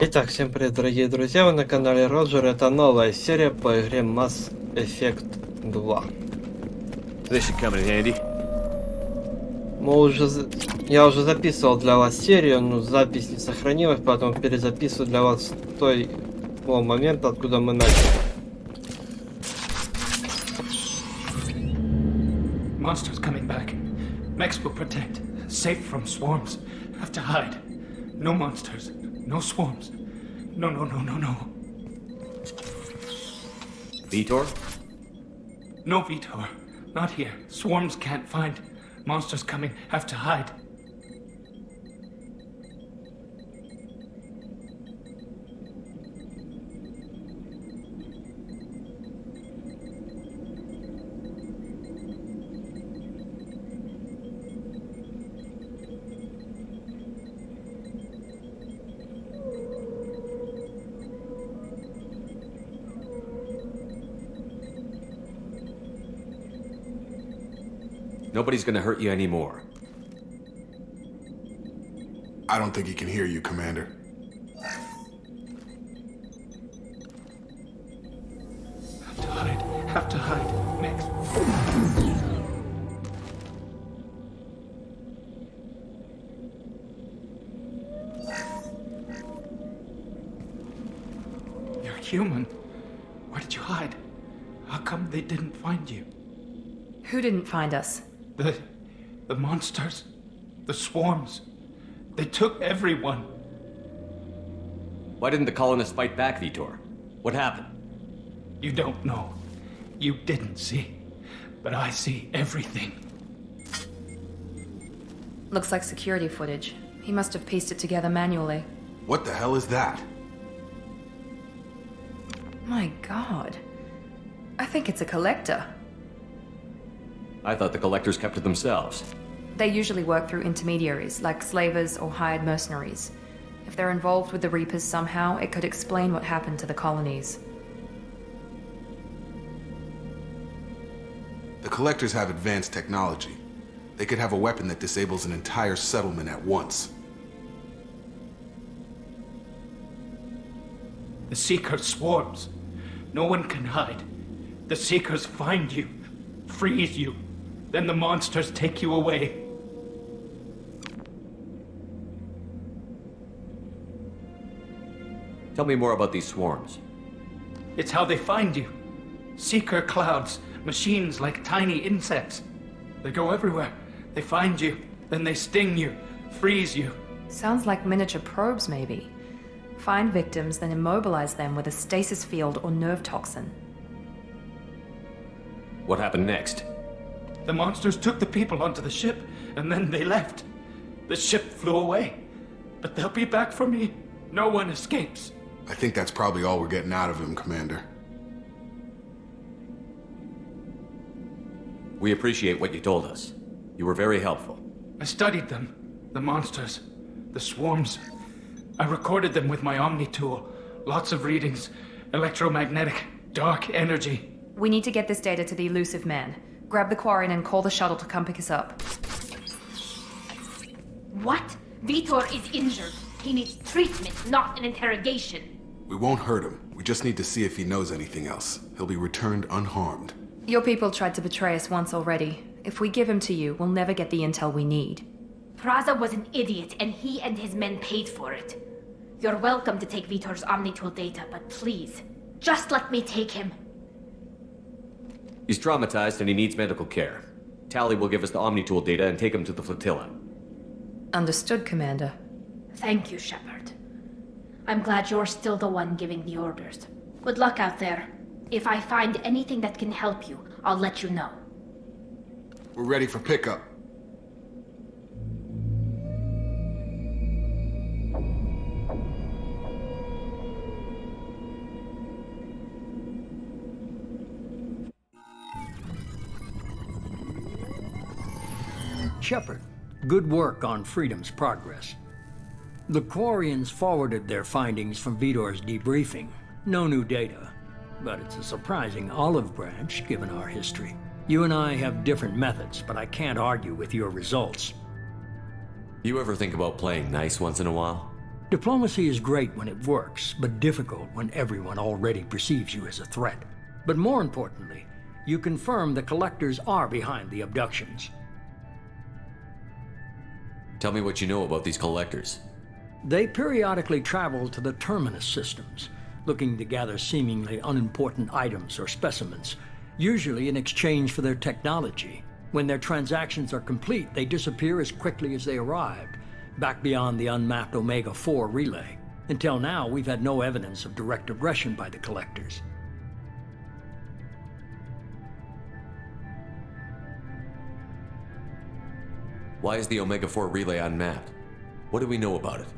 Итак, всем привет, дорогие друзья, вы на канале Роджер. Это новая серия по игре Mass Effect 2. Я уже записывал для вас серию, но запись не сохранилась, поэтому перезаписываю для вас с того момента, откуда мы начали. Monsters coming back. Mechs will protect. Safe from swarms. Have to hide. No monsters. No swarms. No. Vitor? No Vitor. Not here. Swarms can't find. Monsters coming. Have to hide. Nobody's gonna hurt you anymore. I don't think he can hear you, Commander. Have to hide. Have to hide. Mechs. You're human. Where did you hide? How come they didn't find you? Who didn't find us? The monsters. The swarms. They took everyone. Why didn't the colonists fight back, Vitor? What happened? You don't know. You didn't see. But I see everything. Looks like security footage. He must have pieced it together manually. What the hell is that? My God. I think it's a collector. I thought the collectors kept to themselves. They usually work through intermediaries, like slavers or hired mercenaries. If they're involved with the Reapers somehow, it could explain what happened to the colonies. The Collectors have advanced technology. They could have a weapon that disables an entire settlement at once. The Seeker swarms. No one can hide. The Seekers find you, freeze you. Then the monsters take you away. Tell me more about these swarms. It's how they find you. Seeker clouds, machines like tiny insects. They go everywhere. They find you, then they sting you, freeze you. Sounds like miniature probes, maybe. Find victims, then immobilize them with a stasis field or nerve toxin. What happened next? The monsters took the people onto the ship, and then they left. The ship flew away. But they'll be back for me. No one escapes. I think that's probably all we're getting out of him, Commander. We appreciate what you told us. You were very helpful. I studied them. The monsters. The swarms. I recorded them with my Omni tool. Lots of readings. Electromagnetic. Dark energy. We need to get this data to the elusive man. Grab the Quarian and call the shuttle to come pick us up. What? Vitor is injured. He needs treatment, not an interrogation. We won't hurt him. We just need to see if he knows anything else. He'll be returned unharmed. Your people tried to betray us once already. If we give him to you, we'll never get the intel we need. Praza was an idiot, and he and his men paid for it. You're welcome to take Vitor's Omnitool data, but please, just let me take him. He's traumatized and he needs medical care. Tally will give us the Omnitool data and take him to the flotilla. Understood, Commander. Thank you, Shepard. I'm glad you're still the one giving the orders. Good luck out there. If I find anything that can help you, I'll let you know. We're ready for pickup. Shepard, good work on Freedom's progress. The Quarians forwarded their findings from Vitor's debriefing. No new data, but it's a surprising olive branch given our history. You and I have different methods, but I can't argue with your results. You ever think about playing nice once in a while? Diplomacy is great when it works, but difficult when everyone already perceives you as a threat. But more importantly, you confirm the collectors are behind the abductions. Tell me what you know about these collectors. They periodically travel to the terminus systems, looking to gather seemingly unimportant items or specimens, usually in exchange for their technology. When their transactions are complete, they disappear as quickly as they arrived, back beyond the unmapped Omega-4 relay. Until now, we've had no evidence of direct aggression by the collectors. Why is the Omega-4 relay unmapped? What do we know about it?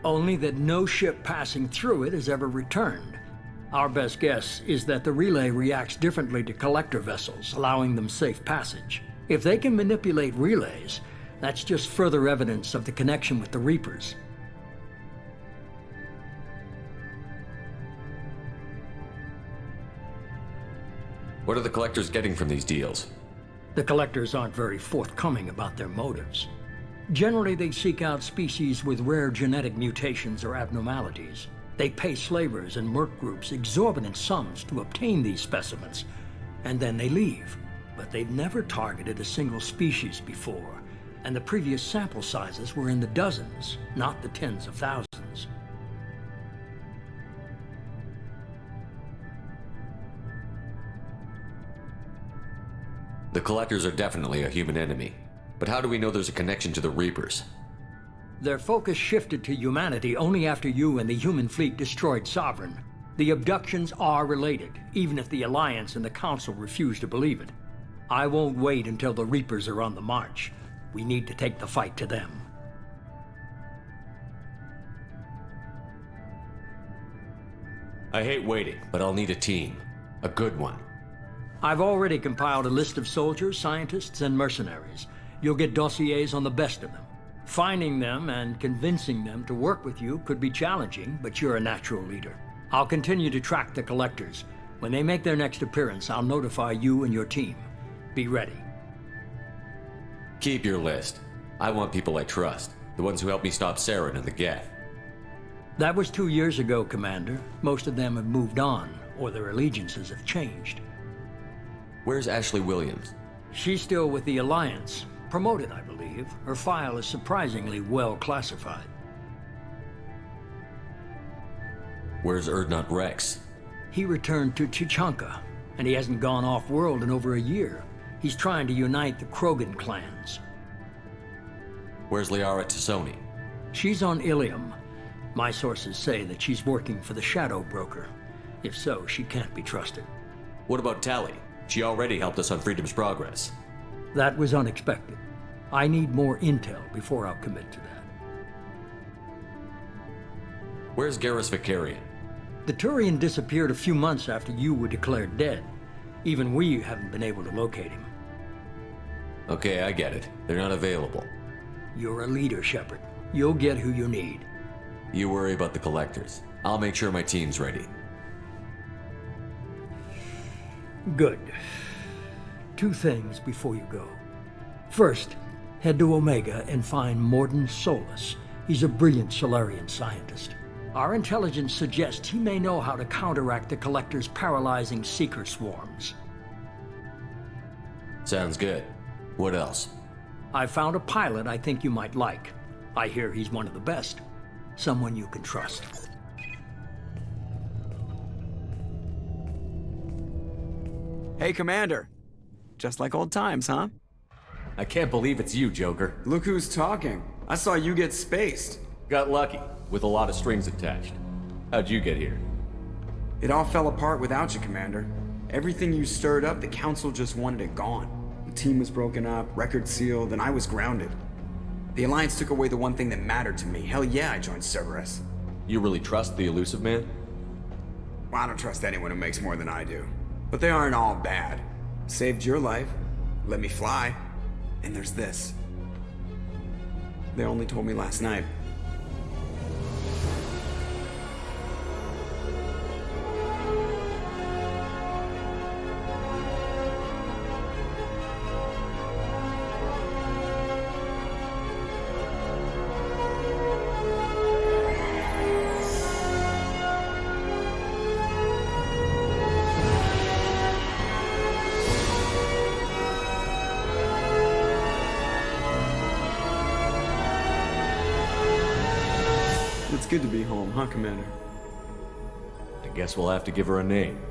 Only that no ship passing through it has ever returned. Our best guess is that the relay reacts differently to collector vessels, allowing them safe passage. If they can manipulate relays, that's just further evidence of the connection with the Reapers. What are the collectors getting from these deals? The collectors aren't very forthcoming about their motives. Generally, they seek out species with rare genetic mutations or abnormalities. They pay slavers and merc groups exorbitant sums to obtain these specimens, and then they leave. But they've never targeted a single species before, and the previous sample sizes were in the dozens, not the tens of thousands. The collectors are definitely a human enemy. But how do we know there's a connection to the Reapers? Their focus shifted to humanity only after you and the human fleet destroyed Sovereign. The abductions are related, even if the Alliance and the Council refuse to believe it. I won't wait until the Reapers are on the march. We need to take the fight to them. I hate waiting, but I'll need a team. A good one. I've already compiled a list of soldiers, scientists, and mercenaries. You'll get dossiers on the best of them. Finding them and convincing them to work with you could be challenging, but you're a natural leader. I'll continue to track the collectors. When they make their next appearance, I'll notify you and your team. Be ready. Keep your list. I want people I trust. The ones who helped me stop Saren and the Geth. That was 2 years ago, Commander. Most of them have moved on, or their allegiances have changed. Where's Ashley Williams? She's still with the Alliance. Promoted, I believe. Her file is surprisingly well classified. Where's Erdnot Rex? He returned to Chichanka, and he hasn't gone off-world in over a year. He's trying to unite the Krogan clans. Where's Liara Tassoni? She's on Ilium. My sources say that she's working for the Shadow Broker. If so, she can't be trusted. What about Tali? She already helped us on Freedom's Progress. That was unexpected. I need more intel before I'll commit to that. Where's Garrus Vicarian? The Turian disappeared a few months after you were declared dead. Even we haven't been able to locate him. Okay, I get it. They're not available. You're a leader, Shepard. You'll get who you need. You worry about the collectors. I'll make sure my team's ready. Good. 2 things before you go. First, head to Omega and find Mordin Solus. He's a brilliant Solarian scientist. Our intelligence suggests he may know how to counteract the Collector's paralyzing Seeker swarms. Sounds good. What else? I found a pilot I think you might like. I hear he's one of the best. Someone you can trust. Hey, Commander. Just like old times, huh? I can't believe it's you, Joker. Look who's talking. I saw you get spaced. Got lucky, with a lot of strings attached. How'd you get here? It all fell apart without you, Commander. Everything you stirred up, the Council just wanted it gone. The team was broken up, record sealed, and I was grounded. The Alliance took away the one thing that mattered to me. Hell yeah, I joined Cerberus. You really trust the Elusive Man? Well, I don't trust anyone who makes more than I do. But they aren't all bad. Saved your life, let me fly, and there's this. They only told me last night. good to be home, huh, Commander? I guess we'll have to give her a name.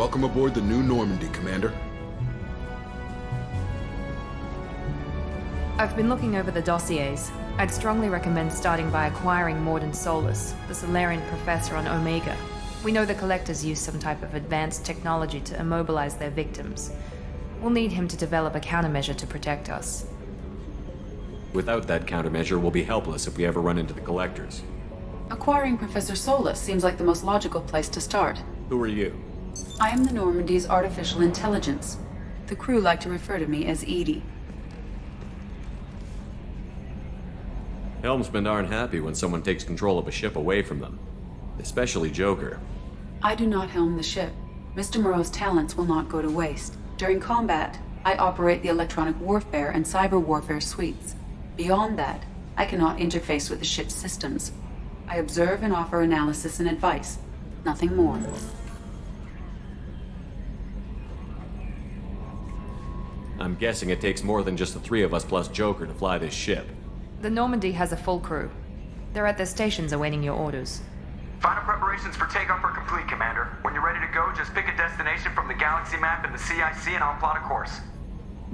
Welcome aboard the new Normandy, Commander. I've been looking over the dossiers. I'd strongly recommend starting by acquiring Morden Solus, the Solarian professor on Omega. We know the Collectors use some type of advanced technology to immobilize their victims. We'll need him to develop a countermeasure to protect us. Without that countermeasure, we'll be helpless if we ever run into the Collectors. Acquiring Professor Solus seems like the most logical place to start. Who are you? I am the Normandy's artificial intelligence. The crew like to refer to me as Edie. Helmsmen aren't happy when someone takes control of a ship away from them. Especially Joker. I do not helm the ship. Mr. Moreau's talents will not go to waste. During combat, I operate the electronic warfare and cyber warfare suites. Beyond that, I cannot interface with the ship's systems. I observe and offer analysis and advice. Nothing more. I'm guessing it takes more than just the three of us plus Joker to fly this ship. The Normandy has a full crew. They're at their stations awaiting your orders. Final preparations for takeoff are complete, Commander. When you're ready to go, just pick a destination from the galaxy map in the CIC and I'll plot a course.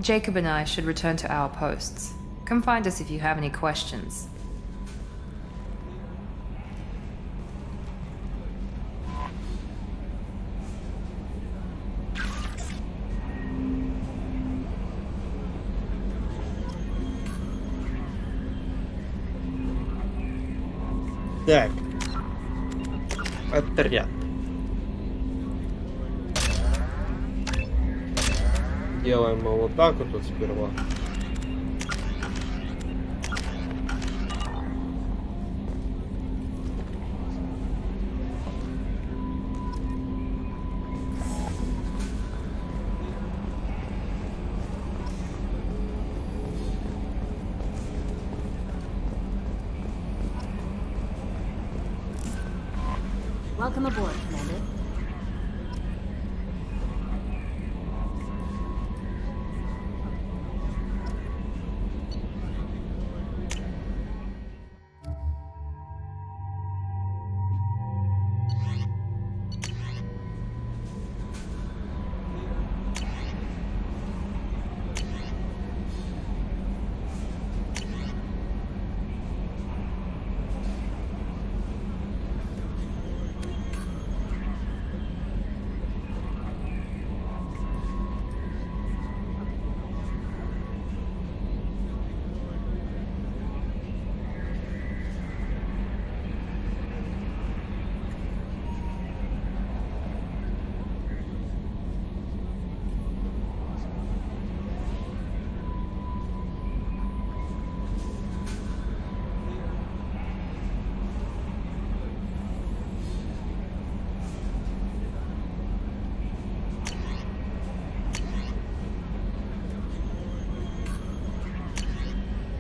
Jacob and I should return to our posts. Come find us if you have any questions. Так. Отряд. Делаем мы вот так вот сперва. Welcome aboard, Commander.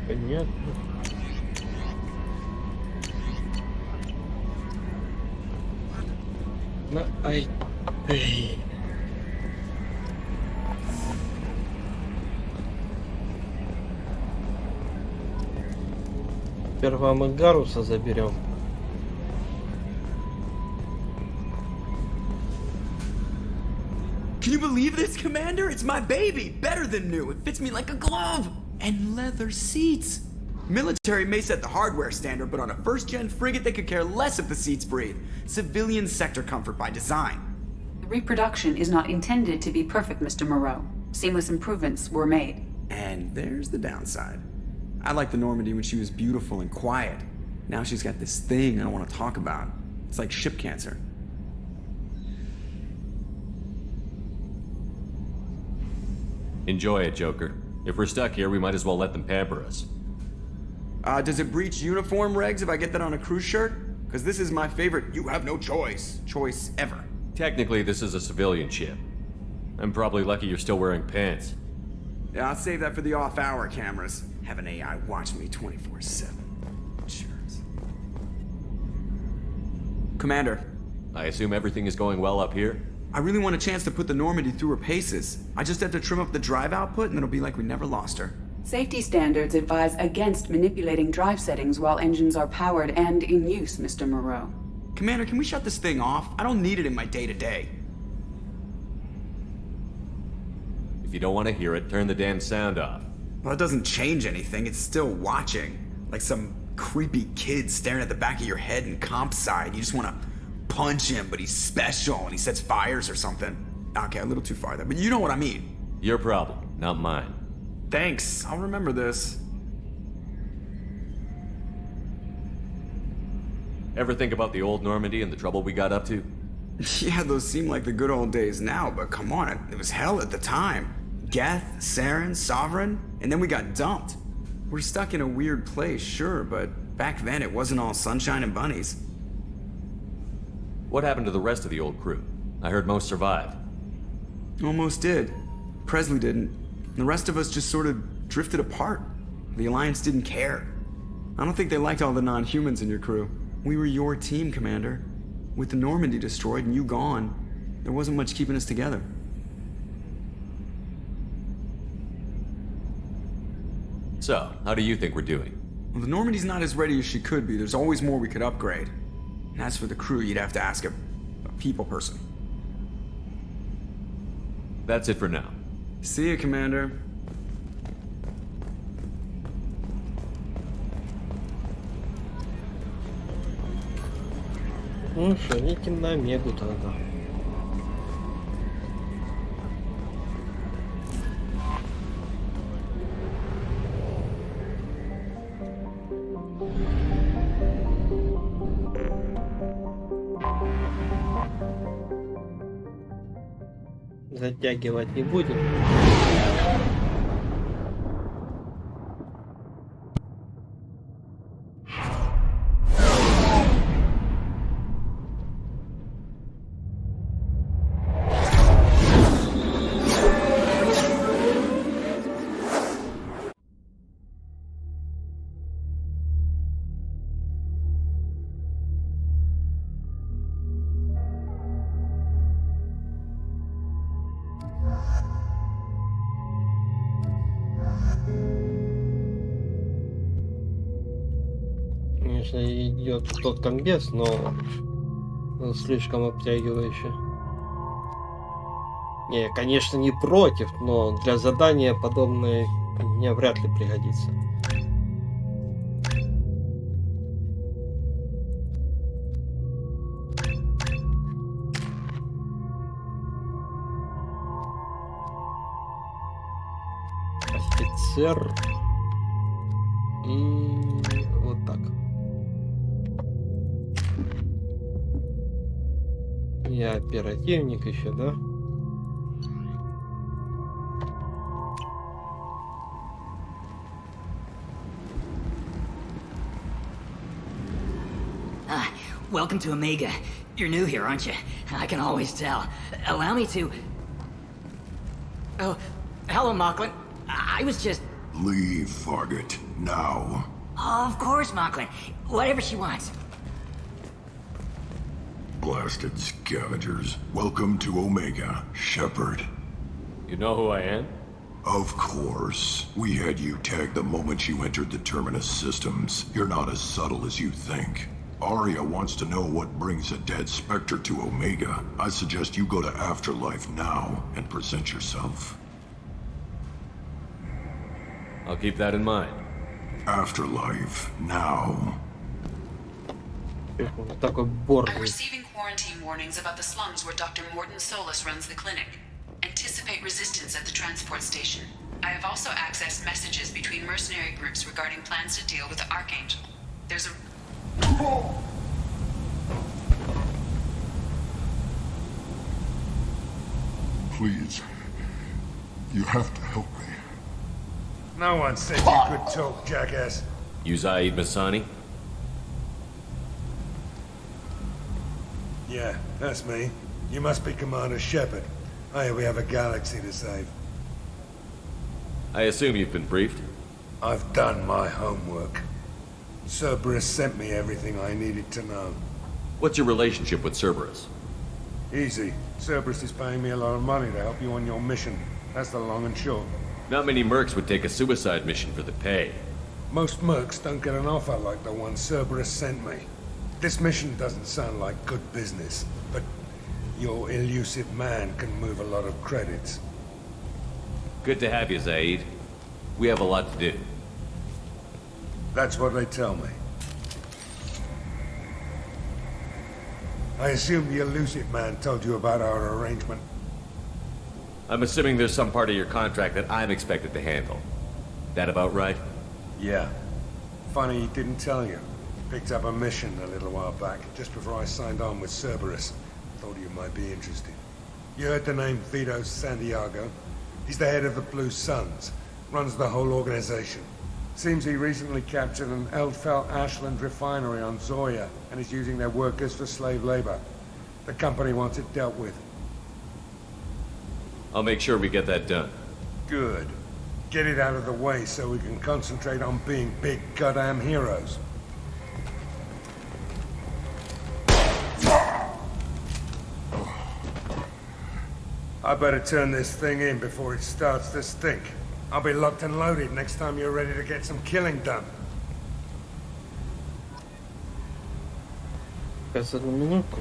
Понятно. Ай. Эй. Сперва мы Гаруса заберем. Can you believe this, Commander? It's my baby! Better than new. It fits me like a glove! And leather seats. Military may set the hardware standard, but on a first-gen frigate, they could care less if the seats breathe. Civilian sector comfort by design. The reproduction is not intended to be perfect, Mr. Moreau. Seamless improvements were made. And there's the downside. I liked the Normandy when she was beautiful and quiet. Now she's got this thing I don't want to talk about. It's like ship cancer. Enjoy it, Joker. If we're stuck here, we might as well let them pamper us. Does it breach uniform regs if I get that on a cruise shirt? Because this is my favorite you have no choice ever. Technically, this is a civilian ship. I'm probably lucky you're still wearing pants. Yeah, I'll save that for the off-hour cameras. Have an AI watch me 24/7. Cheers. Commander. I assume everything is going well up here? I really want a chance to put the Normandy through her paces. I just have to trim up the drive output and it'll be like we never lost her. Safety standards advise against manipulating drive settings while engines are powered and in use, Mr. Moreau. Commander, can we shut this thing off? I don't need it in my day-to-day. If you don't want to hear it, turn the damn sound off. Well, it doesn't change anything. It's still watching. Like some creepy kid staring at the back of your head in comp side. You just want to punch him, but he's special and he sets fires or something. Okay, a little too far there, but you know what I mean. Your problem, not mine. Thanks, I'll remember this. Ever think about the old Normandy and the trouble we got up to? Yeah, those seem like the good old days now, but come on, it was hell at the time. Geth, Saren, Sovereign, and then we got dumped. We're stuck in a weird place, sure, but back then it wasn't all sunshine and bunnies. What happened to the rest of the old crew? I heard most survived. Almost did. Presley didn't. The rest of us just sort of drifted apart. The Alliance didn't care. I don't think they liked all the non-humans in your crew. We were your team, Commander. With the Normandy destroyed and you gone, there wasn't much keeping us together. So, how do you think we're doing? Well, the Normandy's not as ready as she could be. There's always more we could upgrade. And as for the crew, you'd have to ask a people person. That's it for now. See you, Commander. Ну что, летим на Омегу тогда. Затягивать не будем. Конечно, идет тот комбез, но слишком обтягивающе. Не, конечно, не против, но для задания подобное мне вряд ли пригодится. Офицер. И вот так. Я оперативник еще, да? Welcome to Omega. You're new here, aren't you? I can always tell. Allow me to... Oh, hello, Mocklin. I was just... Leave, Fargate, now. Oh, of course, Mocklin. Whatever she wants. blasted scavengers. Welcome to Omega, Shepard. You know who I am? Of course. We had you tagged the moment you entered the Terminus systems. You're not as subtle as you think. Arya wants to know what brings a dead Spectre to Omega. I suggest you go to Afterlife now and present yourself. I'll keep that in mind. Afterlife now. Такой I'm борный. receiving quarantine warnings about the slums where Dr. Morden Solus runs the clinic. Anticipate resistance at the transport station. I have also accessed messages between mercenary groups regarding plans to deal with the Archangel. There's a... Please. You have to help me. No one said you could talk, jackass. You Zaid Masani? Yeah, that's me. You must be Commander Shepard. Hey, we have a galaxy to save. I assume you've been briefed? I've done my homework. Cerberus sent me everything I needed to know. What's your relationship with Cerberus? Easy. Cerberus is paying me a lot of money to help you on your mission. That's the long and short. Not many mercs would take a suicide mission for the pay. Most mercs don't get an offer like the one Cerberus sent me. This mission doesn't sound like good business, but your elusive man can move a lot of credits. Good to have you, Zaid. We have a lot to do. That's what they tell me. I assume the elusive man told you about our arrangement. I'm assuming there's some part of your contract that I'm expected to handle. That about right? Yeah. Funny he didn't tell you. Picked up a mission a little while back, just before I signed on with Cerberus. Thought you might be interested. You heard the name Vito Santiago? He's the head of the Blue Suns. Runs the whole organization. Seems he recently captured an Eldfell Ashland refinery on Zoya and is using their workers for slave labor. The company wants it dealt with. I'll make sure we get that done. Good. Get it out of the way so we can concentrate on being big goddamn heroes. I better turn this thing in before it starts to stink. I'll be locked and loaded next time you're ready to get some killing done. Кажется, одну минутку.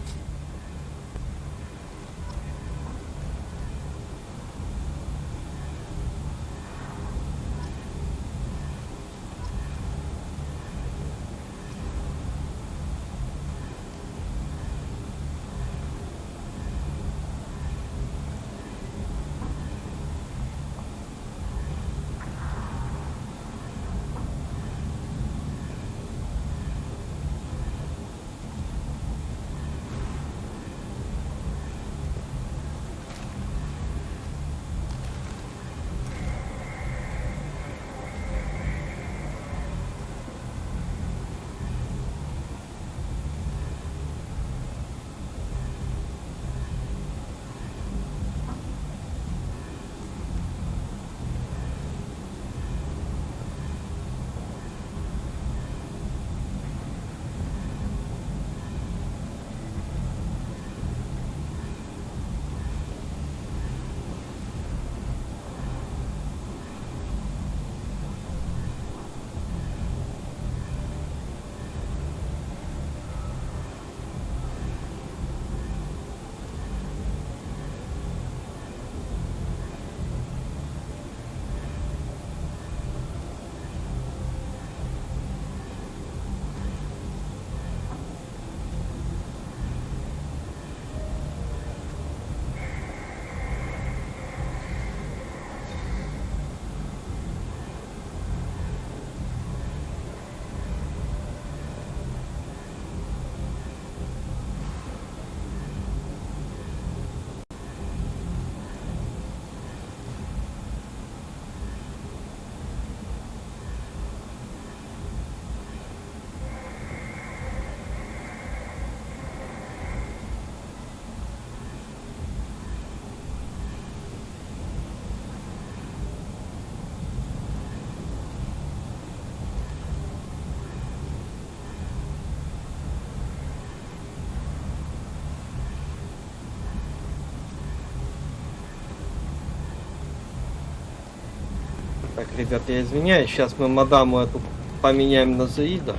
Так, ребята, я извиняюсь, сейчас мы мадаму эту поменяем на Заида.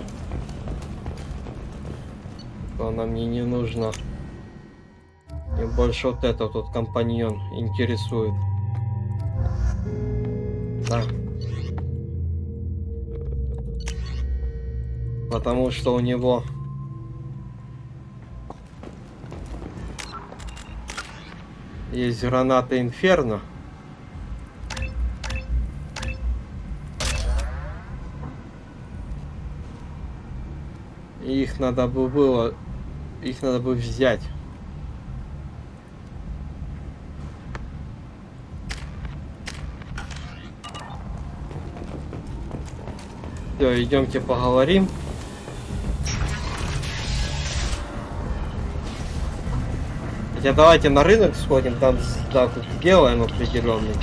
Она мне не нужна. И больше вот этот вот компаньон интересует. Да. Потому что у него есть граната Инферно. И их надо было взять. Все, идемте поговорим. Хотя давайте на рынок сходим, там так вот сделаем определенный.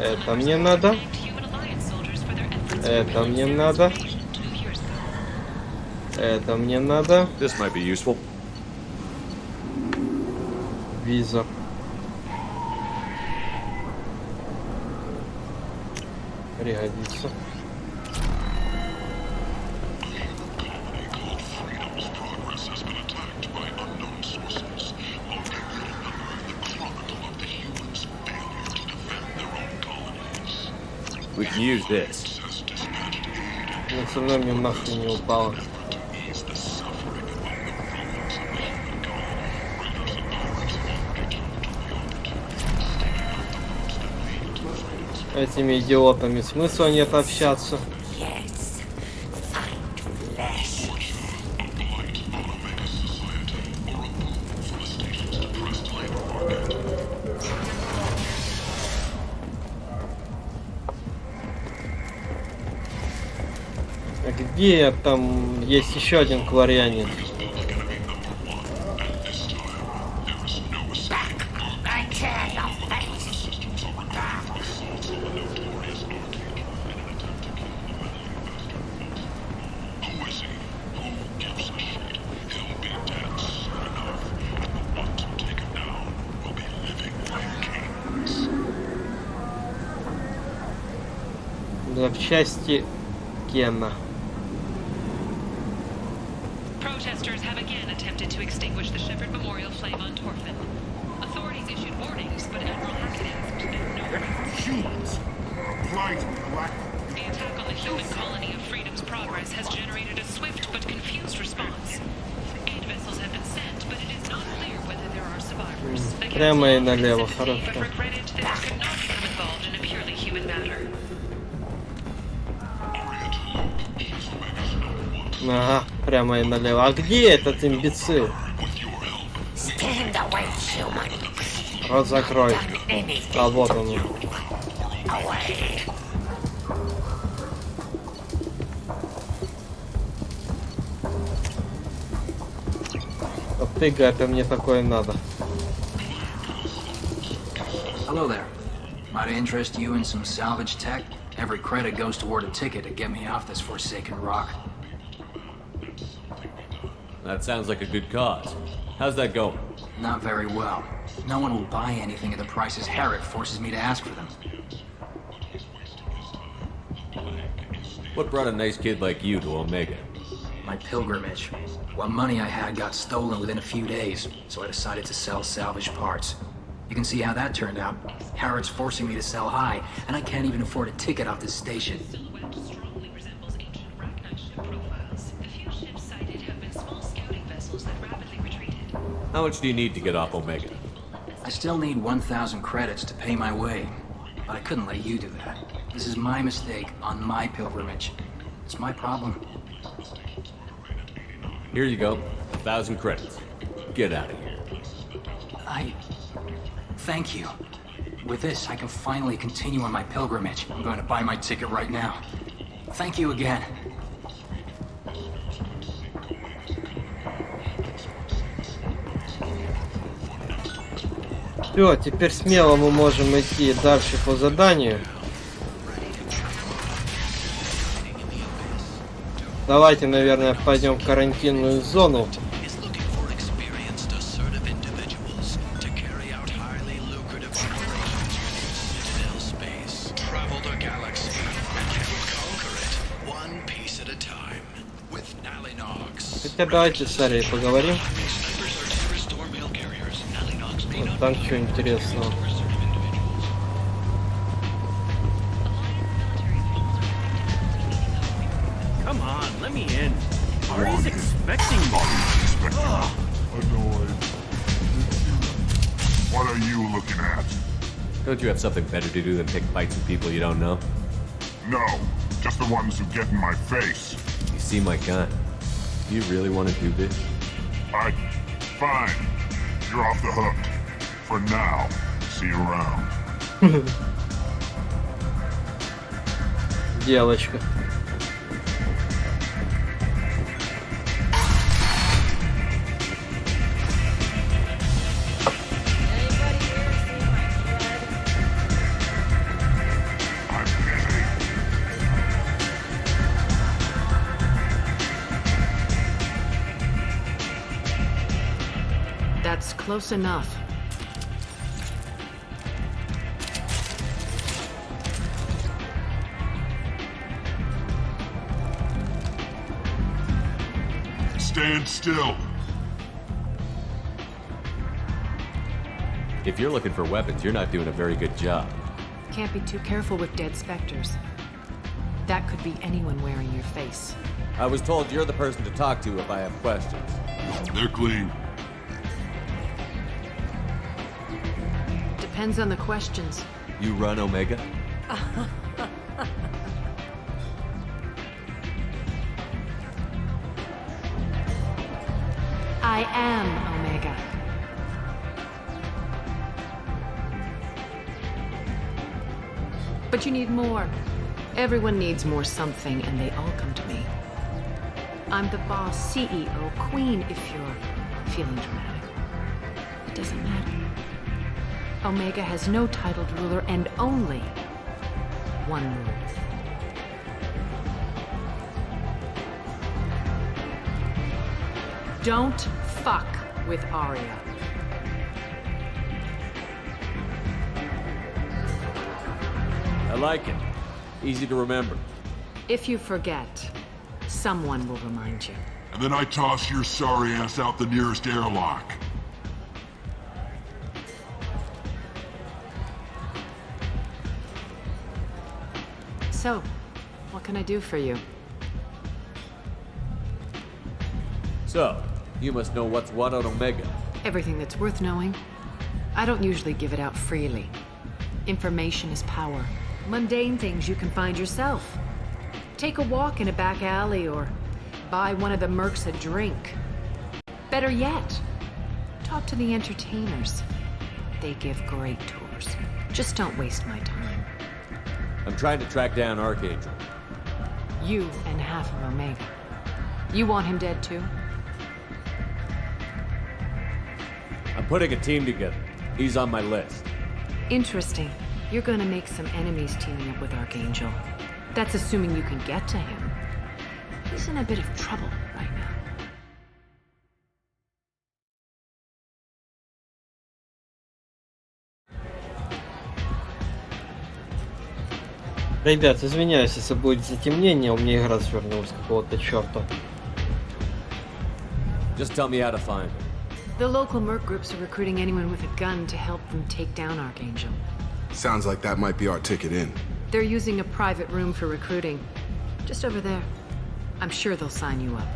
Это мне надо. Это мне надо. Это мне надо. This might be useful. Визор. Пригодится. We can use this. Но все равно мне нахуй не упало. Этими идиотами смысла нет общаться. Где там есть еще один кварианец? Запчасти Кена. Protesters have again attempted to extinguish the Shepherd Memorial flame on Torfin. Authorities issued warnings, but Admiral Hackett asked no. Humans. The attack on the human colony of Freedom's Progress has generated a swift but confused response. Aid vessels have been sent, but it is not clear whether there are survivors. The Прямо и налево, but хорошо. regretted that it could not become involved in a purely human matter. Ага, прямо и налево. А где этот имбецил? Рот закрой. А вот он. Тыга, это мне такое надо. Hello there. Might I interest you in some salvage tech? Every credit goes toward a ticket to get me off this forsaken rock. That sounds like a good cause. How's that going? Not very well. No one will buy anything at the prices Herod forces me to ask for them. What brought a nice kid like you to Omega? My pilgrimage. What money I had got stolen within a few days, so I decided to sell salvage parts. You can see how that turned out. Herod's forcing me to sell high, and I can't even afford a ticket off this station. How much do you need to get off Omega? I still need 1,000 credits to pay my way, but I couldn't let you do that. This is my mistake on my pilgrimage. It's my problem. Here you go. 1,000 credits. Get out of here. Thank you. With this, I can finally continue on my pilgrimage. I'm going to buy my ticket right now. Thank you again. Все, теперь смело мы можем идти дальше по заданию. Давайте, наверное, пойдем в карантинную зону. Хотя давайте с Арией поговорим. Вот там что интересного. Come on, let me in. Ari's expecting me. Annoyed. What are you looking at? Don't you have something better to do than pick fights with people you don't know? No, just the ones who get in my face. You see my gun. Do you really want to do this? Fine. You're off the hook. For now. See you around. Девочка. That's close enough. Stand still. If you're looking for weapons, you're not doing a very good job. Can't be too careful with dead specters. That could be anyone wearing your face. I was told you're the person to talk to if I have questions. They're clean. Depends on the questions. You run Omega? I am Omega. But you need more. Everyone needs more something, and they all come to me. I'm the boss, CEO, queen, if you're feeling dramatic. It doesn't matter. Omega has no titled ruler and only one rule. Don't fuck with Arya. I like it. Easy to remember. If you forget, someone will remind you. And then I toss your sorry ass out the nearest airlock. So, what can I do for you? So, you must know what's what on Omega. Everything that's worth knowing. I don't usually give it out freely. Information is power. Mundane things you can find yourself. Take a walk in a back alley or buy one of the mercs a drink. Better yet, talk to the entertainers. They give great tours. Just don't waste my time. I'm trying to track down Archangel. You and half of Omega. You want him dead too? I'm putting a team together. He's on my list. Interesting. You're gonna make some enemies teaming up with Archangel. That's assuming you can get to him. He's in a bit of trouble right now. Ребят, извиняюсь, если будет затемнение, у меня игра свернулась какого-то черта. Just tell me how to find him. The local merc groups are recruiting anyone with a gun to help them take down Archangel. Sounds like that might be our ticket in. They're using a private room for recruiting. Just over there. I'm sure they'll sign you up.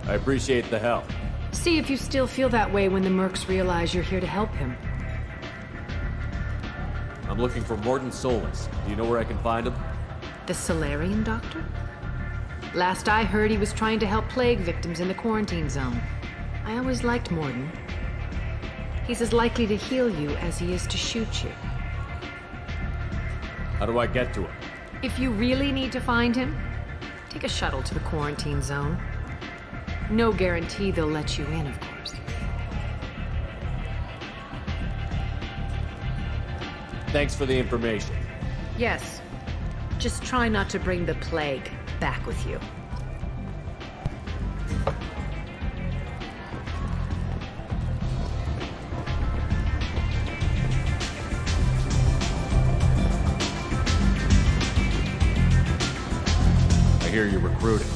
I appreciate the help. See if you still feel that way when the mercs realize you're here to help him. I'm looking for Morden Solus. Do you know where I can find him? The Solarian doctor? Last I heard, he was trying to help plague victims in the quarantine zone. I always liked Morden. He's as likely to heal you as he is to shoot you. How do I get to him? If you really need to find him, take a shuttle to the quarantine zone. No guarantee they'll let you in, of course. Thanks for the information. Yes. Just try not to bring the plague back with you. I hear you're recruiting.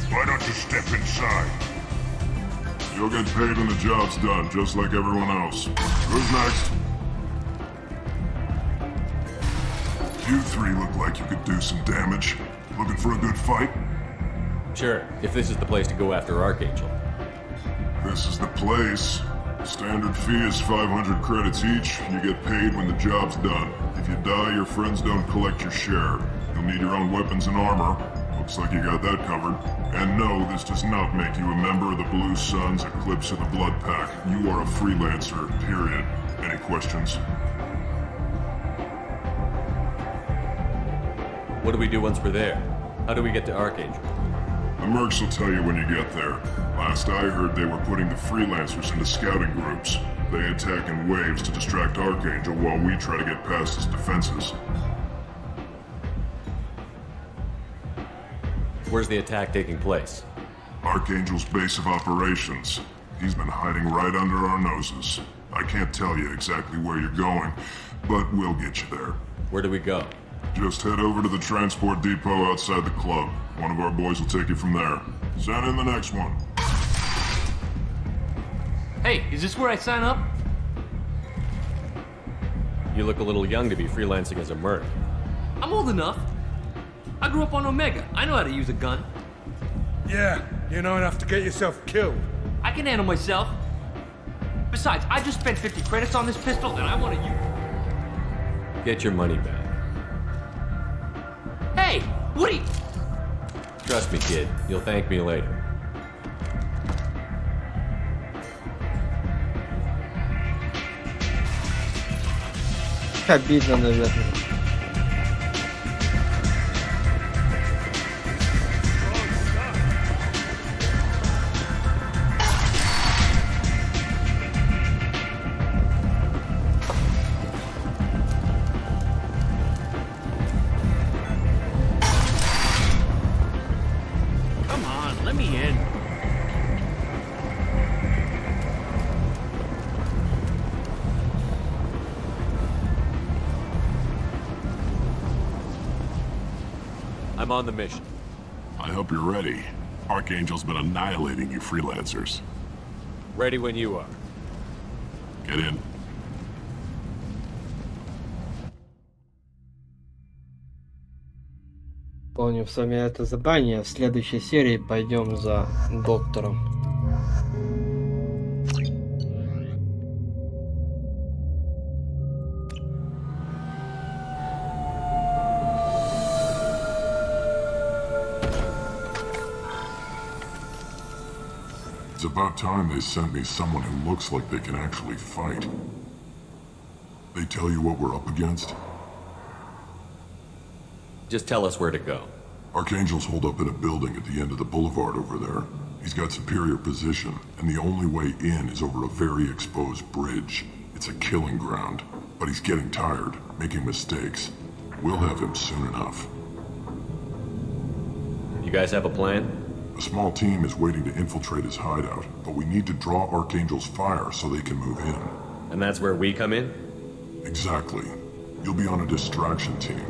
Why don't you step inside? You'll get paid when the job's done, just like everyone else. Who's next? You three look like you could do some damage. Looking for a good fight? Sure, if this is the place to go after Archangel. This is the place. Standard fee is 500 credits each. You get paid when the job's done. If you die, your friends don't collect your share. You'll need your own weapons and armor. Looks like you got that covered. And no, this does not make you a member of the Blue Suns, Eclipse, or the Blood Pack. You are a freelancer, period. Any questions? What do we do once we're there? How do we get to Archangel? The mercs will tell you when you get there. Last I heard, they were putting the freelancers into scouting groups. They attack in waves to distract Archangel while we try to get past his defenses. Where's the attack taking place? Archangel's base of operations. He's been hiding right under our noses. I can't tell you exactly where you're going, but we'll get you there. Where do we go? Just head over to the transport depot outside the club. One of our boys will take you from there. Send in the next one. Hey, is this where I sign up? You look a little young to be freelancing as a merc. I'm old enough. I grew up on Omega. I know how to use a gun. Yeah, you know enough to get yourself killed. I can handle myself. Besides, I just spent 50 credits on this pistol and I want to use. Get your money back. Hey, Woody! Trust me, kid. You'll thank me later. Обидно, наверное. Come on, let me in. I'm on the mission. I hope you're ready. Archangel's been annihilating you freelancers. Ready when you are. Get in. Помню, с вами это задание. В следующей серии пойдем за доктором. It's about time they sent me someone who looks like they can actually fight. They tell you what we're up against? Just tell us where to go. Archangel's holed up in a building at the end of the boulevard over there. He's got superior position, and the only way in is over a very exposed bridge. It's a killing ground, but he's getting tired, making mistakes. We'll have him soon enough. You guys have a plan? A small team is waiting to infiltrate his hideout, but we need to draw Archangel's fire so they can move in. And that's where we come in? Exactly. You'll be on a distraction team.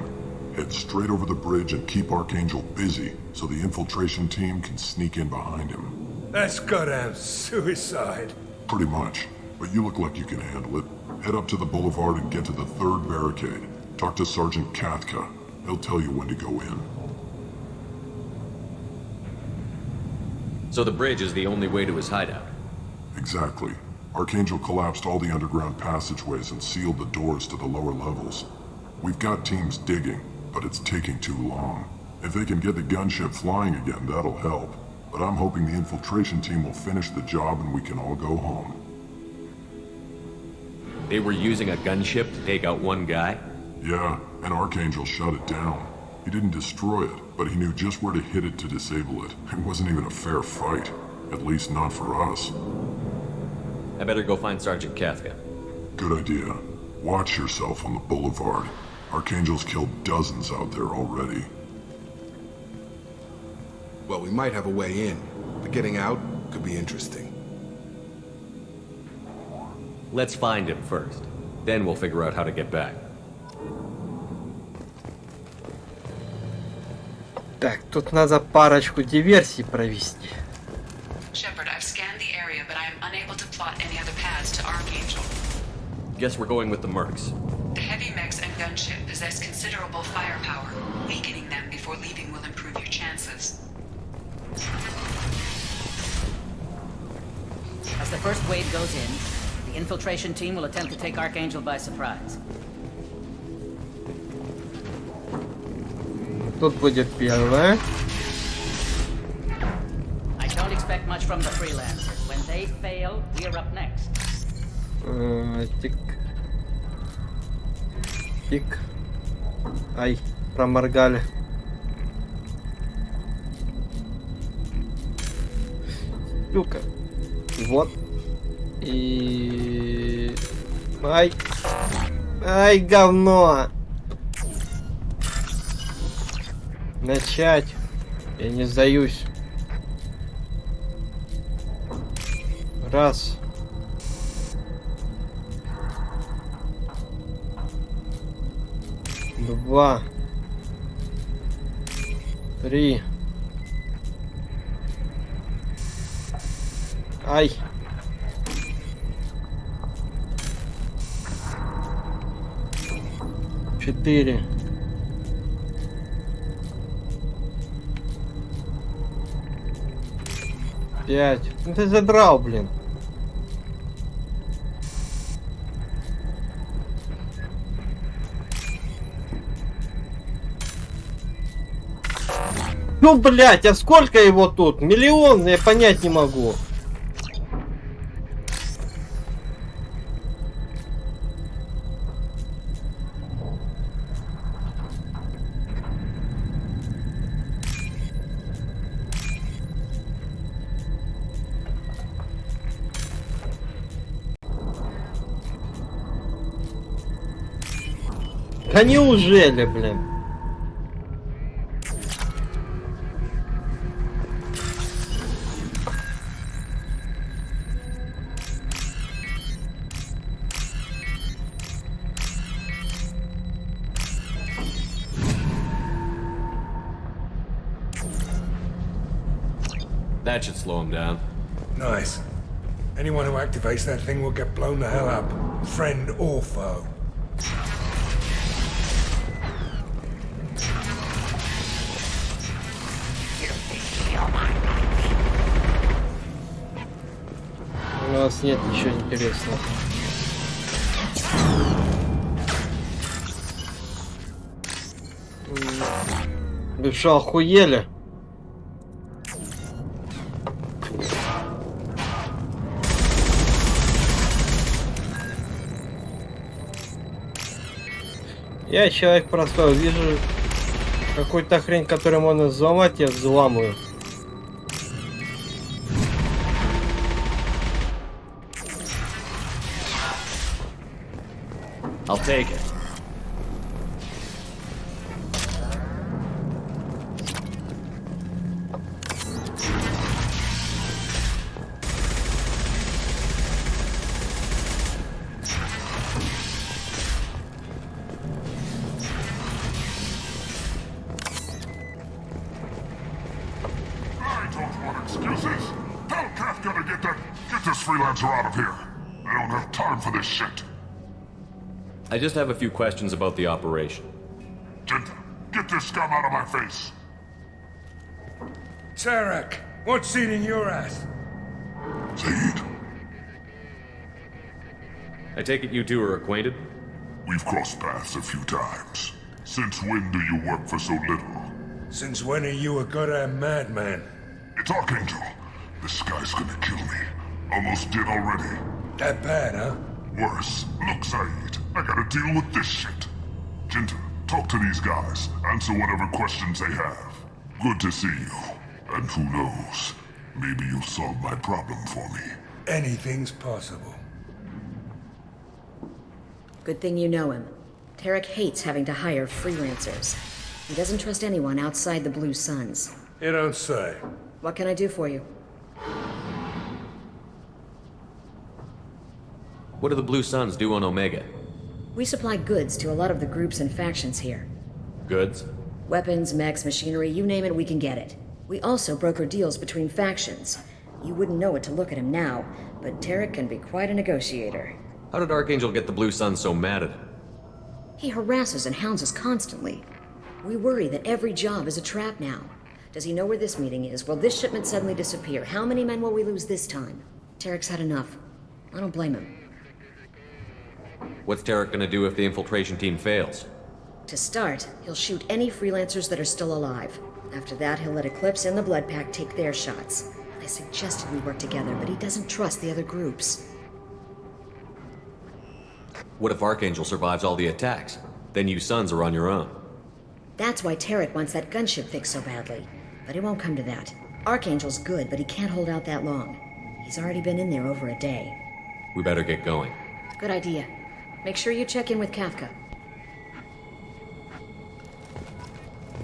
Head straight over the bridge and keep Archangel busy so the infiltration team can sneak in behind him. That's goddamn suicide. Pretty much, but you look like you can handle it. Head up to the boulevard and get to the third barricade. Talk to Sergeant Katka. He'll tell you when to go in. So the bridge is the only way to his hideout? Exactly. Archangel collapsed all the underground passageways and sealed the doors to the lower levels. We've got teams digging, but it's taking too long. If they can get the gunship flying again, that'll help. But I'm hoping the infiltration team will finish the job and we can all go home. They were using a gunship to take out one guy? Yeah, and Archangel shut it down. He didn't destroy it, but he knew just where to hit it to disable it. It wasn't even a fair fight. At least not for us. I better go find Sergeant Kafka. Good idea. Watch yourself on the boulevard. Archangel's killed dozens out there already. Well, we might have a way in, but getting out could be interesting. Let's find him first. Then we'll figure out how to get back. Так, тут надо парочку диверсий провести. Shepard, I've scanned the area, but I am unable to plot any other paths to Archangel. Guess we're going with the mercs. The heavy mechs and gunship possess considerable firepower. Weakening them before leaving will improve your chances. As the first wave goes in, the infiltration team will attempt to take Archangel by surprise. Тут будет первое. I don't expect much from the freelancers. When they fail, we're up next. Тик. Тик. Ай, проморгали. Сука. Вот. И... Ай. Ай, говно. Начать. Я не сдаюсь. Раз. Два. Три. Ай. Четыре. Пять. Ну ты задрал, блин. Ну, блять, а сколько его тут? Миллион? Я понять не могу. Да неужели, блин? That should slow him down. Nice. Anyone who activates that thing will get blown the hell up. Friend or foe. У нас нет ничего интересного. Вы что, охуели? Я человек простой, вижу какую-то хрень, которую можно взломать, я взламываю. I'll take it. I don't want excuses. Tell Kafka to get this freelancer out of here. I don't have time for this shit. I just have a few questions about the operation. Jinta, get this scum out of my face. Tarak, what's eating your ass? Zaid, I take it you two are acquainted? we've crossed paths a few times. Since when do you work for so little? Since when are you a goddamn madman? It's Archangel. This guy's gonna kill me. Almost did already. That bad, huh? Worse. Look, Zaid, I gotta deal with this shit. Jinta, Talk to these guys. Answer whatever questions they have. Good to see you. And who knows, maybe you'll solve my problem for me. Anything's possible. Good thing you know him. Tarek hates having to hire freelancers. He doesn't trust anyone outside the Blue Suns. You don't say. What can I do for you? What do the Blue Suns do on Omega? We supply goods to a lot of the groups and factions here. Goods? Weapons, mechs, machinery, you name it, we can get it. We also broker deals between factions. You wouldn't know it to look at him now, but Tarek can be quite a negotiator. How did Archangel get the Blue Suns so mad at him? He harasses and hounds us constantly. We worry that every job is a trap now. Does he know where this meeting is? Will this shipment suddenly disappear? How many men will we lose this time? Tarek's had enough. I don't blame him. What's Tarek gonna do if the infiltration team fails? To start, he'll shoot any freelancers that are still alive. After that, he'll let Eclipse and the Blood Pack take their shots. I suggested we work together, but he doesn't trust the other groups. What if Archangel survives all the attacks? Then you Suns are on your own. That's why Tarek wants that gunship fixed so badly. But it won't come to that. Archangel's good, but he can't hold out that long. He's already been in there over a day. We better get going. Good idea. Make sure you check in with Kafka.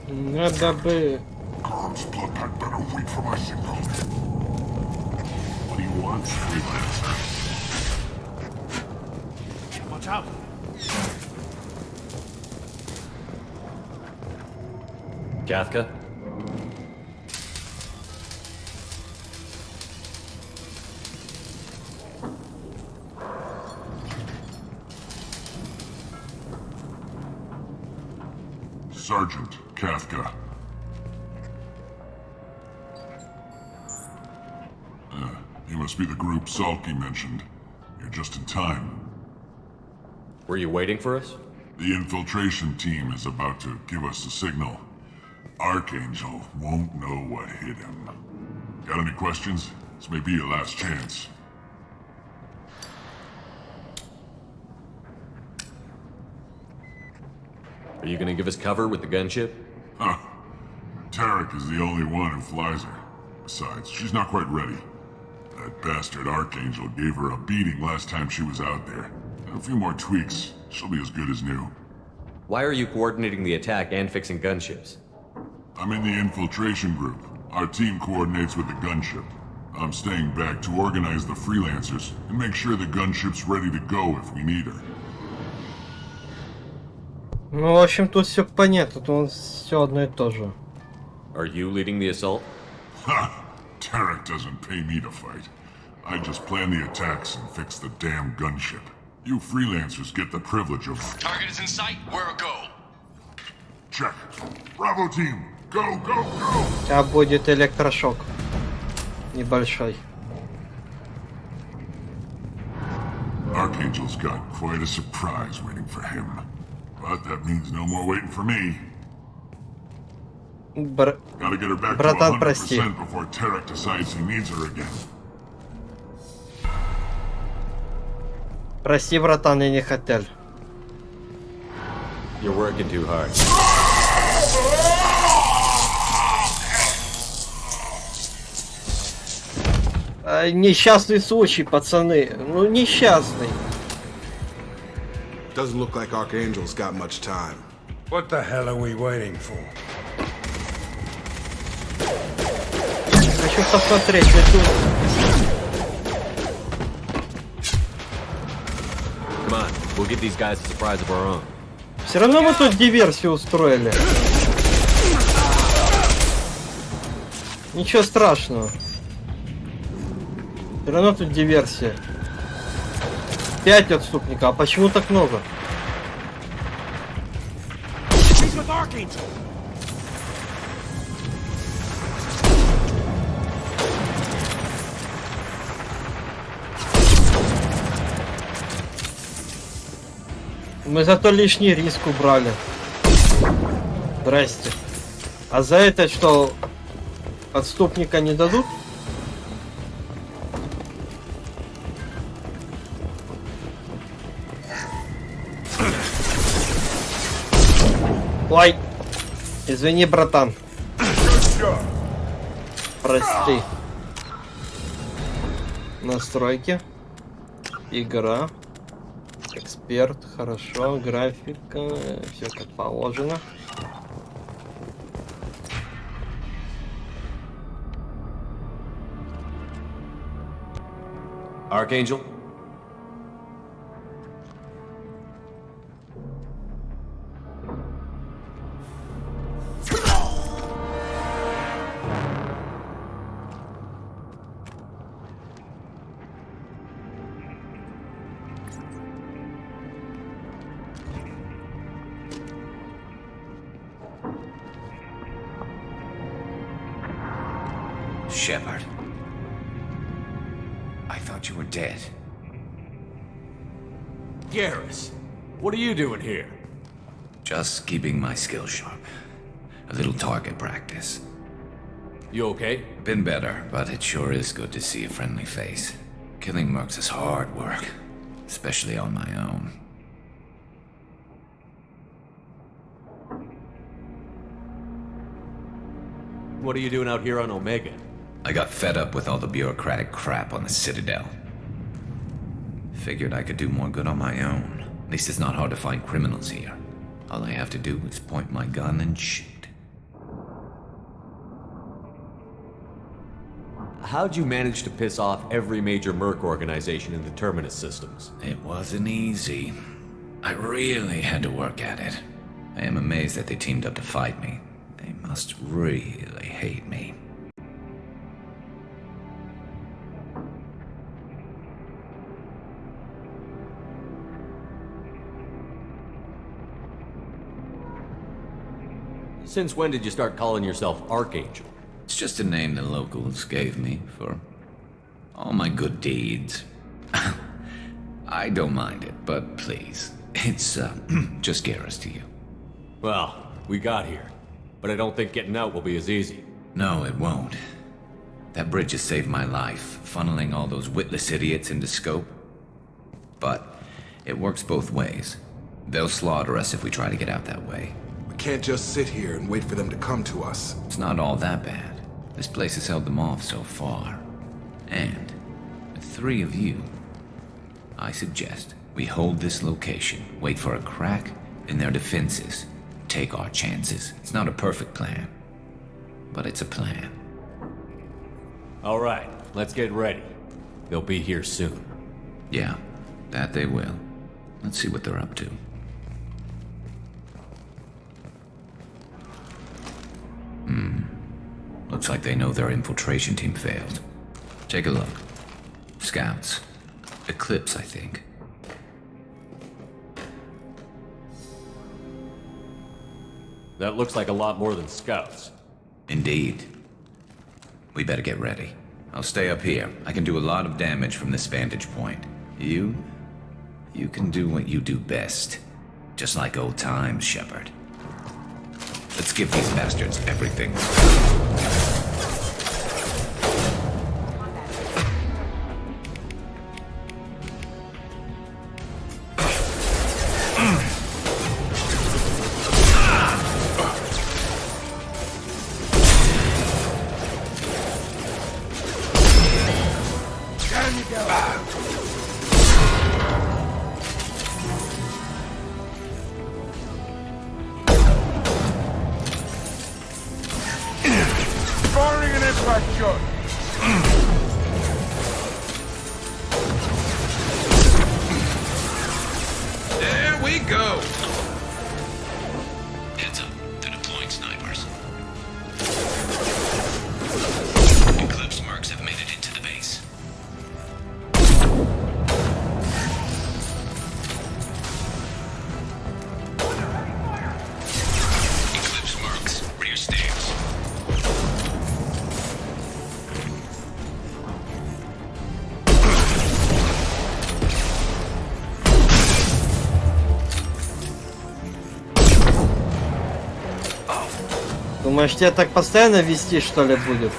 Надо бы... Comms, Blood Pack better wait for my signal. What do you want, freelancer? Watch out! Kafka? Sergeant Kafka. You must be the group Salky mentioned. You're just in time. Were you waiting for us? The infiltration team is about to give us a signal. Archangel won't know what hit him. Got any questions? This may be your last chance. Are you gonna give us cover with the gunship? Huh. Tarek is the only one who flies her. Besides, she's not quite ready. That bastard Archangel gave her a beating last time she was out there. A few more tweaks, she'll be as good as new. Why are you coordinating the attack and fixing gunships? I'm in the infiltration group. Our team coordinates with the gunship. I'm staying back to organize the freelancers and make sure the gunship's ready to go if we need her. Ну, в общем, тут все понятно, тут все одно и то же. Are you leading the assault? Ha! Tarek doesn't pay me to fight. I just plan the attacks and fix the damn gunship. You freelancers get the privilege of... Target is in sight. Where a go? Check. Bravo team, go, go, go! У тебя будет электрошок. Небольшой. Archangel's got quite a surprise waiting for him. But that means no more waiting for me. Gotta get her back to 100% before Tarek decides he needs her again. Прости, братан, я не хотел. You're working too hard. Несчастный случай, пацаны. Ну, несчастный. Doesn't look like Archangel's got much time. What the hell are we waiting for? Хочу посмотреть эту. Come on, we'll give these guys a surprise of our own. Все равно мы тут диверсию устроили. Ничего страшного. Все равно тут диверсия. 5 отступников, а почему так много? Мы зато лишний риск убрали. Здрасте. А за это что, отступника не дадут? Ой! Извини, братан. Прости. Настройки. Игра. Эксперт. Хорошо. Графика. Все как положено. Archangel? Shepard. I thought you were dead. Garrus, what are you doing here? Just keeping my skills sharp. A little target practice. You okay? Been better, but it sure is good to see a friendly face. Killing mercs is hard work, especially on my own. What are you doing out here on Omega? I got fed up with all the bureaucratic crap on the Citadel. Figured I could do more good on my own. At least it's not hard to find criminals here. All I have to do is point my gun and shoot. How'd you manage to piss off every major merc organization in the Terminus systems? It wasn't easy. I really had to work at it. I am amazed that they teamed up to fight me. They must really hate me. Since when did you start calling yourself Archangel? It's just a name the locals gave me for all my good deeds. I don't mind it, but please, it's just Garrus to you. Well, we got here, but I don't think getting out will be as easy. No, it won't. That bridge has saved my life, funneling all those witless idiots into scope. But it works both ways. They'll slaughter us if we try to get out that way. We can't just sit here and wait for them to come to us. It's not all that bad. This place has held them off so far. And with 3 of you, I suggest we hold this location, wait for a crack in their defenses, take our chances. It's not a perfect plan, but it's a plan. All right, let's get ready. They'll be here soon. Yeah, that they will. Let's see what they're up to. Looks like they know their infiltration team failed. Take a look. Scouts. Eclipse, I think. That looks like a lot more than scouts. Indeed. We better get ready. I'll stay up here. I can do a lot of damage from this vantage point. You can do what you do best. Just like old times, Shepard. Let's give these bastards everything. There we go! Heads up, they're deploying snipers. Eclipse mercs have made it into the base. Eclipse mercs, rear stairs. Думаешь, тебя так постоянно вести, что ли, будет?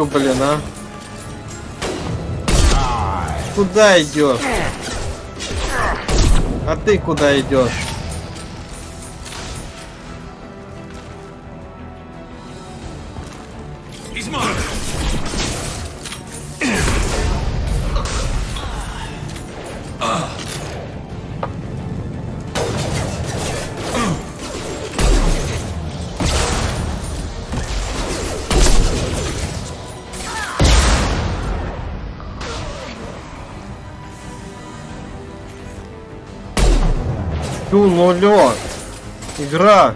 Чё, блин, а? Куда идешь? А ты куда идешь? Ну лёд. Игра.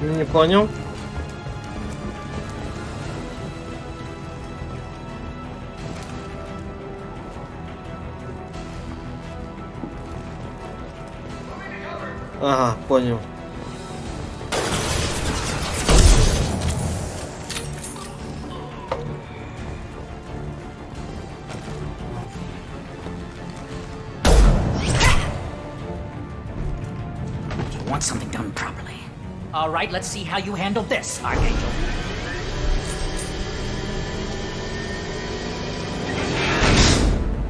Не понял. Ага, понял. You want something done properly. All right, let's see how you handle this, Archangel.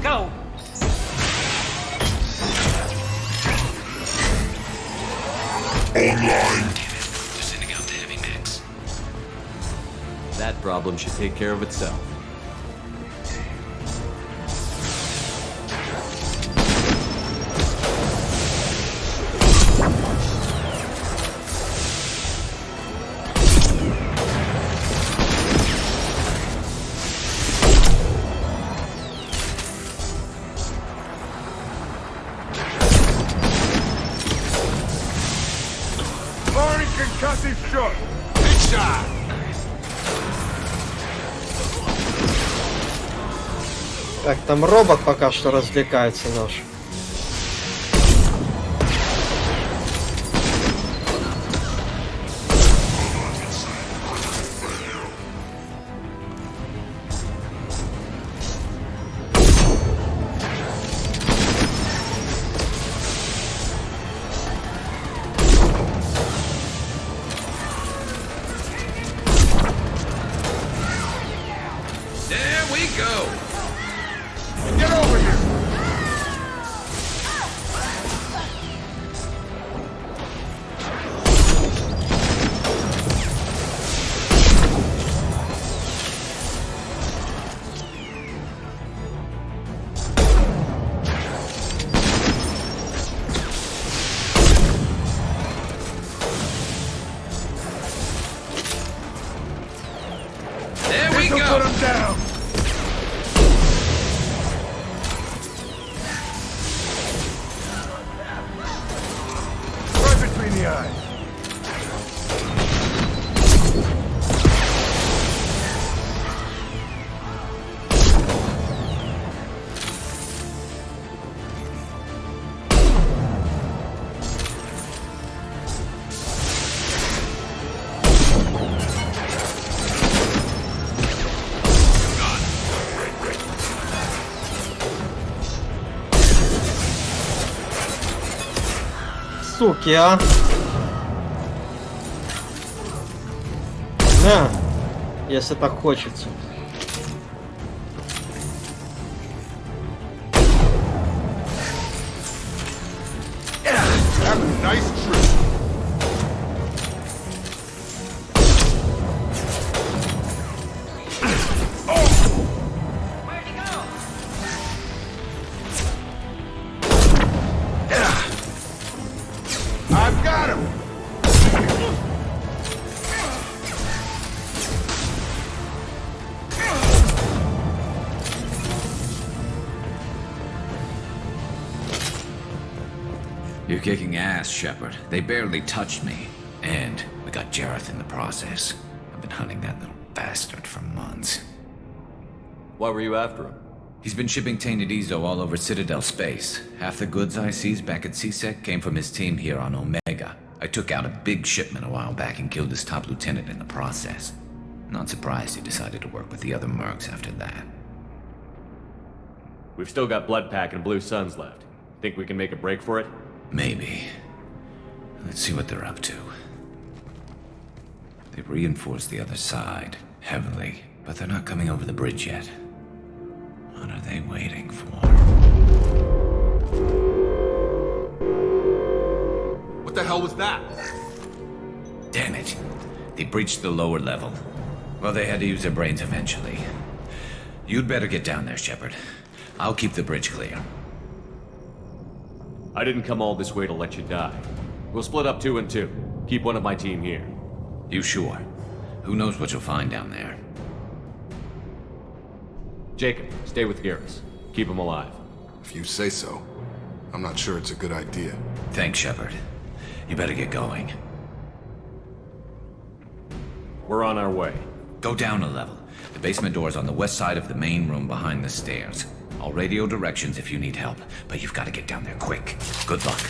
Go! Online. Just sending out the heavy mix. That problem should take care of itself. Так, там робот пока что развлекается наш. There we go. Get over here! There we Put go. him down! Right between the eyes. Суки, а? На, если так хочется. Nice trick. I've got him! You're kicking ass, Shepard. They barely touched me. And we got Jareth in the process. I've been hunting that little bastard for months. Why were you after him? He's been shipping tainted Ezo all over Citadel space. Half the goods I seized back at CSEC came from his team here on Omega. I took out a big shipment a while back and killed his top lieutenant in the process. Not surprised he decided to work with the other mercs after that. We've still got Bloodpack and Blue Suns left. Think we can make a break for it? Maybe. Let's see what they're up to. They've reinforced the other side, heavily, but they're not coming over the bridge yet. What are they waiting for? What the hell was that? Damn it. They breached the lower level. Well, they had to use their brains eventually. You'd better get down there, Shepard. I'll keep the bridge clear. I didn't come all this way to let you die. We'll split up 2 and 2. Keep one of my team here. You sure? Who knows what you'll find down there? Jacob, stay with Garrus. Keep him alive. If you say so. I'm not sure it's a good idea. Thanks, Shepard. You better get going. We're on our way. Go down a level. The basement door's on the west side of the main room behind the stairs. I'll radio directions if you need help, but you've got to get down there quick. Good luck.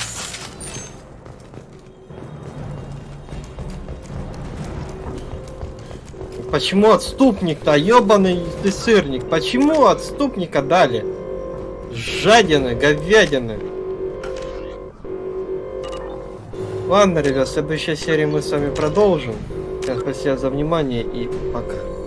Почему отступник-то, ёбаный ты сырник? Почему отступника дали? Жадины, говядины. Ладно, ребят, в следующей серии мы с вами продолжим. Всем спасибо за внимание и пока.